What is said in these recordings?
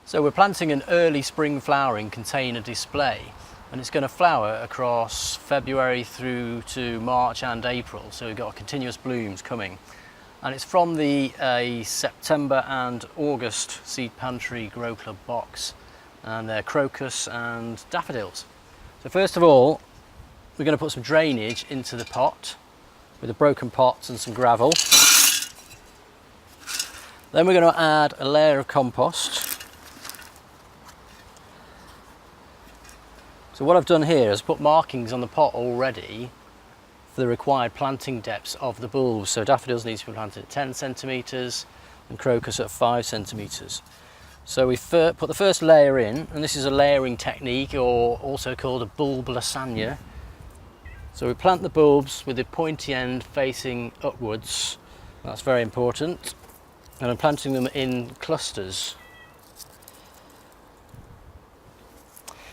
So we're planting an early spring flowering container display, and it's going to flower across February through to March and April, so we've got continuous blooms coming. And it's from the September and August Seed Pantry Grow Club box, and they're crocus and daffodils. So first of all, we're going to put some drainage into the pot with a broken pot and some gravel. Then we're going to add a layer of compost. So what I've done here is put markings on the pot already for the required planting depths of the bulbs. So daffodils need to be planted at 10 centimetres and crocus at 5 centimetres. So we put the first layer in, and this is a layering technique, or also called a bulb lasagne. So we plant the bulbs with the pointy end facing upwards. That's very important. And I'm planting them in clusters.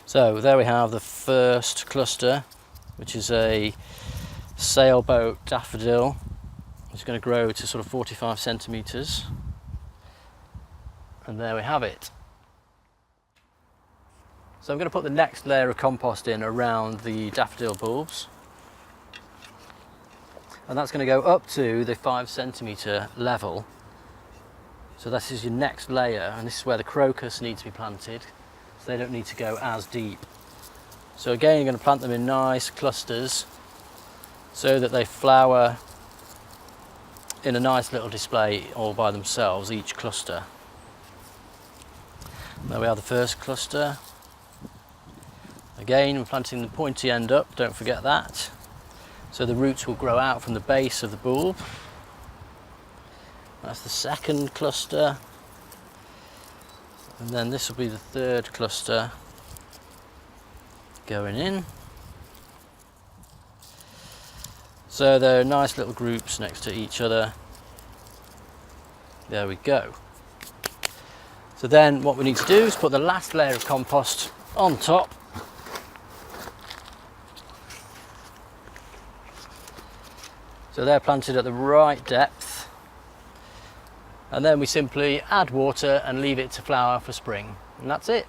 So there we have the first cluster, which is a sailboat daffodil. It's going to grow to sort of 45 centimetres. And there we have it. So I'm going to put the next layer of compost in around the daffodil bulbs. And that's going to go up to the 5 centimetre level. So this is your next layer, and this is where the crocus needs to be planted. So they don't need to go as deep. So again, you're going to plant them in nice clusters so that they flower in a nice little display all by themselves, each cluster. There we have the first cluster. Again, we're planting the pointy end up, don't forget that. So the roots will grow out from the base of the bulb. That's the second cluster. And then this will be the third cluster going in. So they're nice little groups next to each other. There we go. So then what we need to do is put the last layer of compost on top. So they're planted at the right depth. And then we simply add water and leave it to flower for spring. And that's it.